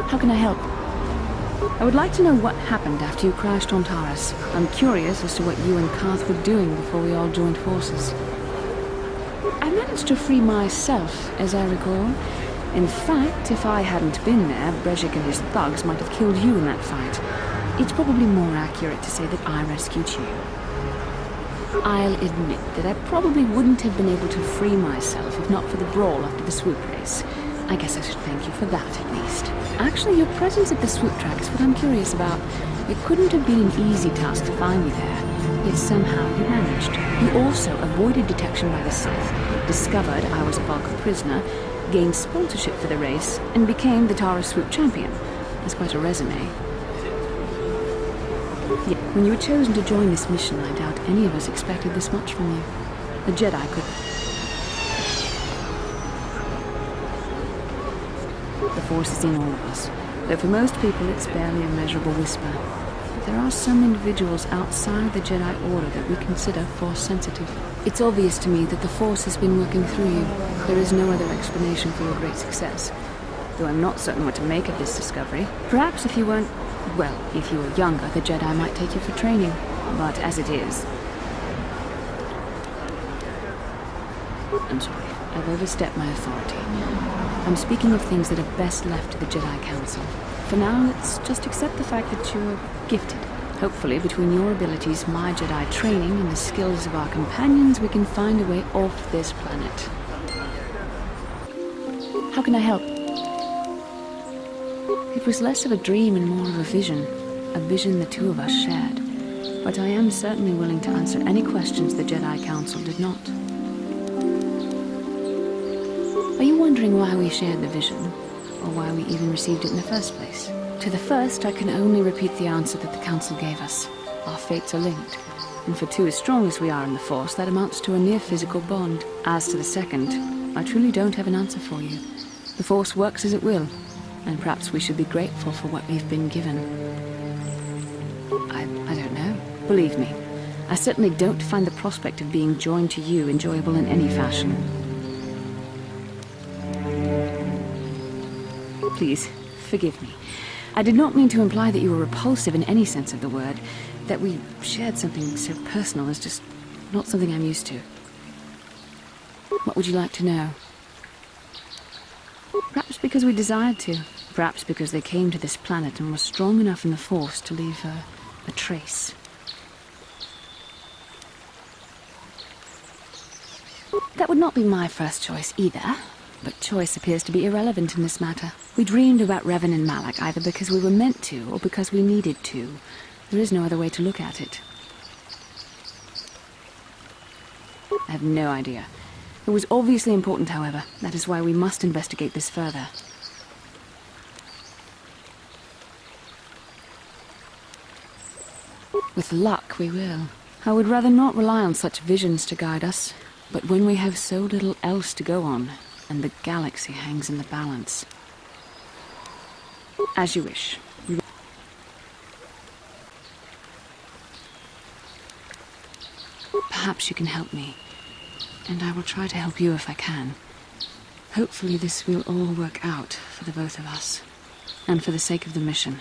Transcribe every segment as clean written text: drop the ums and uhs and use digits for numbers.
How can I help? I would like to know what happened after you crashed on Taurus. I'm curious as to what you and Karth were doing before we all joined forces. I managed to free myself, as I recall. In fact, if I hadn't been there, Brezhik and his thugs might have killed you in that fight. It's probably more accurate to say that I rescued you. I'll admit that I probably wouldn't have been able to free myself if not for the brawl after the swoop race. I guess I should thank you for that, at least. Actually, your presence at the swoop track is what I'm curious about. It couldn't have been an easy task to find me there, yet somehow you managed. You also avoided detection by the Sith, discovered I was a Vulcan prisoner, gained sponsorship for the race, and became the Taurus swoop champion. That's quite a resume. Yet, when you were chosen to join this mission, I doubt any of us expected this much from you. A Jedi could... The Force is in all of us, though for most people it's barely a measurable whisper. But there are some individuals outside the Jedi Order that we consider Force-sensitive. It's obvious to me that the Force has been working through you. There is no other explanation for your great success. Though I'm not certain what to make of this discovery. Perhaps if you weren't... Well, if you were younger, the Jedi might take you for training. But as it is... I'm sorry. I've overstepped my authority. I'm speaking of things that are best left to the Jedi Council. For now, let's just accept the fact that you're gifted. Hopefully, between your abilities, my Jedi training, and the skills of our companions, we can find a way off this planet. How can I help? It was less of a dream and more of a vision the two of us shared. But I am certainly willing to answer any questions the Jedi Council did not. Are you wondering why we shared the vision, or why we even received it in the first place? To the first, I can only repeat the answer that the Council gave us. Our fates are linked, and for two as strong as we are in the Force, that amounts to a near-physical bond. As to the second, I truly don't have an answer for you. The Force works as it will, and perhaps we should be grateful for what we've been given. I don't know. Believe me, I certainly don't find the prospect of being joined to you enjoyable in any fashion. Please, forgive me. I did not mean to imply that you were repulsive in any sense of the word. That we shared something so personal is just not something I'm used to. What would you like to know? Perhaps because we desired to. Perhaps because they came to this planet and were strong enough in the Force to leave a trace. That would not be my first choice either. But choice appears to be irrelevant in this matter. We dreamed about Revan and Malak either because we were meant to or because we needed to. There is no other way to look at it. I have no idea. It was obviously important, however. That is why we must investigate this further. With luck, we will. I would rather not rely on such visions to guide us. But when we have so little else to go on, and the galaxy hangs in the balance. As you wish. Perhaps you can help me, and I will try to help you if I can. Hopefully this will all work out for the both of us, and for the sake of the mission.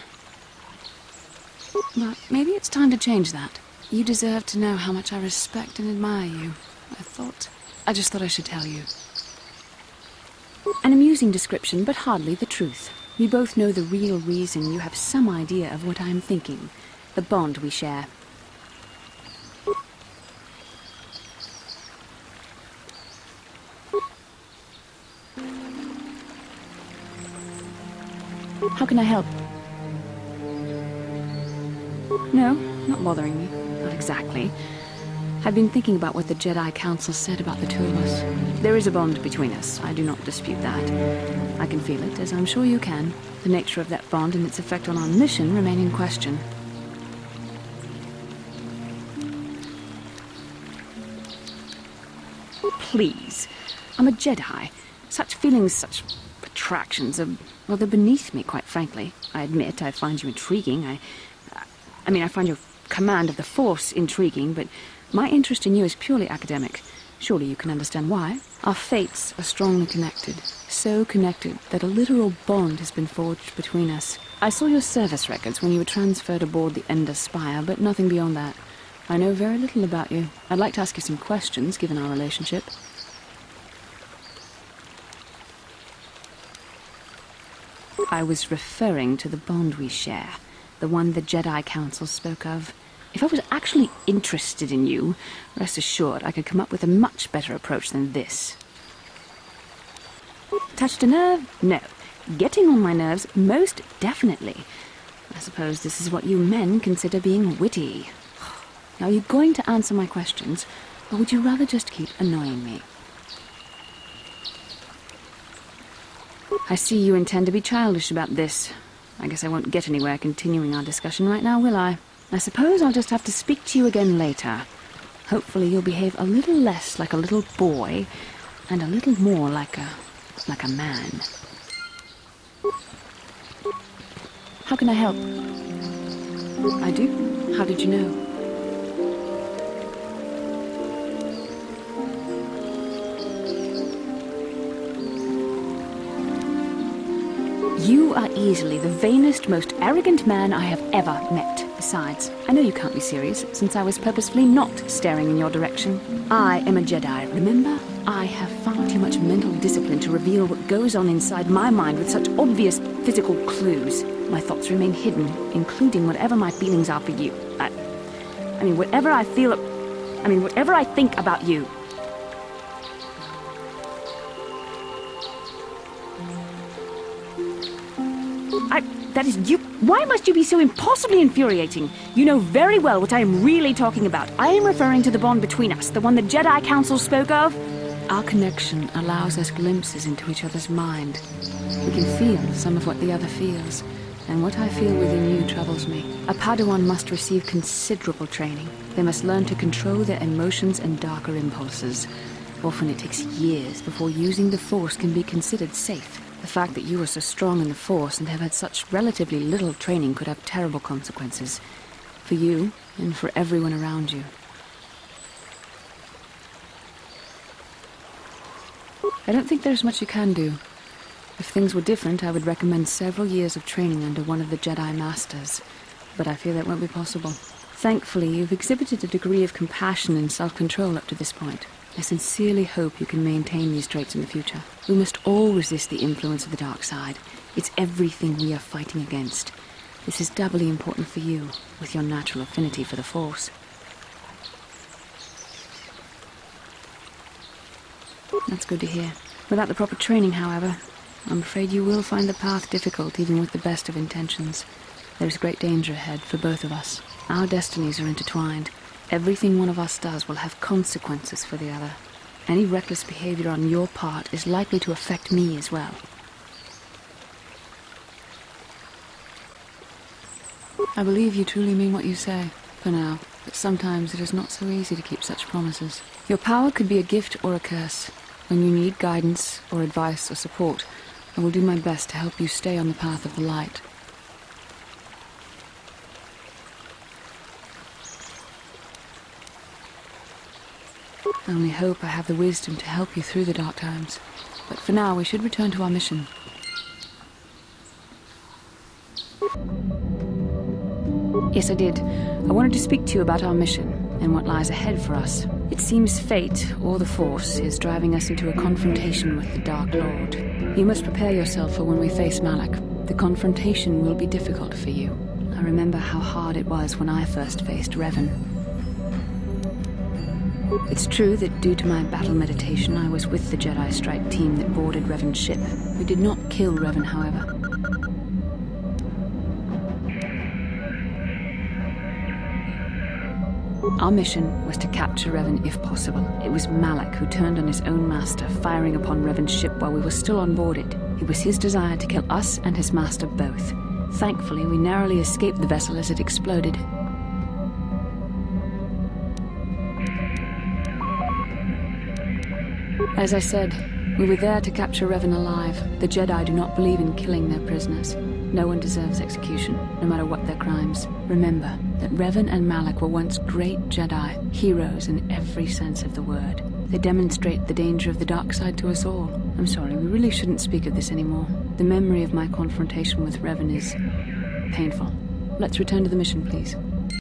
But maybe it's time to change that. You deserve to know how much I respect and admire you. I just thought I should tell you. An amusing description, but hardly the truth. We both know the real reason. You have some idea of what I am thinking. The bond we share. How can I help? No, not bothering me. Not exactly. I've been thinking about what the Jedi Council said about the two of us. There is a bond between us. I do not dispute that. I can feel it, as I'm sure you can. The nature of that bond and its effect on our mission remain in question. Please. I'm a Jedi. Such feelings, such attractions are, well, they're beneath me, quite frankly. I admit I find you intriguing. I find your command of the Force intriguing, but my interest in you is purely academic. Surely you can understand why. Our fates are strongly connected. So connected that a literal bond has been forged between us. I saw your service records when you were transferred aboard the Ender Spire, but nothing beyond that. I know very little about you. I'd like to ask you some questions, given our relationship. I was referring to the bond we share, the one the Jedi Council spoke of. If I was actually interested in you, rest assured I could come up with a much better approach than this. Touched a nerve? No. Getting on my nerves? Most definitely. I suppose this is what you men consider being witty. Now, are you going to answer my questions, or would you rather just keep annoying me? I see you intend to be childish about this. I guess I won't get anywhere continuing our discussion right now, will I? I suppose I'll just have to speak to you again later. Hopefully you'll behave a little less like a little boy, and a little more like a man. How can I help? I do? How did you know? You are easily the vainest, most arrogant man I have ever met. Besides, I know you can't be serious, since I was purposefully not staring in your direction. I am a Jedi, remember? I have far too much mental discipline to reveal what goes on inside my mind with such obvious physical clues. My thoughts remain hidden, including whatever my feelings are for you. I mean, whatever I think about you. That is you. Why must you be so impossibly infuriating? You know very well what I am really talking about. I am referring to the bond between us, the one the Jedi Council spoke of. Our connection allows us glimpses into each other's mind. We can feel some of what the other feels, and what I feel within you troubles me. A Padawan must receive considerable training. They must learn to control their emotions and darker impulses. Often it takes years before using the Force can be considered safe. The fact that you are so strong in the Force and have had such relatively little training could have terrible consequences. For you, and for everyone around you. I don't think there's much you can do. If things were different, I would recommend several years of training under one of the Jedi Masters. But I fear that won't be possible. Thankfully, you've exhibited a degree of compassion and self-control up to this point. I sincerely hope you can maintain these traits in the future. We must all resist the influence of the dark side. It's everything we are fighting against. This is doubly important for you, with your natural affinity for the Force. That's good to hear. Without the proper training, however, I'm afraid you will find the path difficult even with the best of intentions. There's great danger ahead for both of us. Our destinies are intertwined. Everything one of us does will have consequences for the other. Any reckless behavior on your part is likely to affect me as well. I believe you truly mean what you say, for now, but sometimes it is not so easy to keep such promises. Your power could be a gift or a curse. When you need guidance or advice or support, I will do my best to help you stay on the path of the light. I only hope I have the wisdom to help you through the dark times. But for now, we should return to our mission. Yes, I did. I wanted to speak to you about our mission and what lies ahead for us. It seems fate, or the Force, is driving us into a confrontation with the Dark Lord. You must prepare yourself for when we face Malak. The confrontation will be difficult for you. I remember how hard it was when I first faced Revan. It's true that due to my battle meditation, I was with the Jedi strike team that boarded Revan's ship. We did not kill Revan, however. Our mission was to capture Revan if possible. It was Malak who turned on his own master, firing upon Revan's ship while we were still on board it. It was his desire to kill us and his master both. Thankfully, we narrowly escaped the vessel as it exploded. As I said, we were there to capture Revan alive. The Jedi do not believe in killing their prisoners. No one deserves execution, no matter what their crimes. Remember that Revan and Malak were once great Jedi, heroes in every sense of the word. They demonstrate the danger of the dark side to us all. I'm sorry, we really shouldn't speak of this anymore. The memory of my confrontation with Revan is painful. Let's return to the mission, please.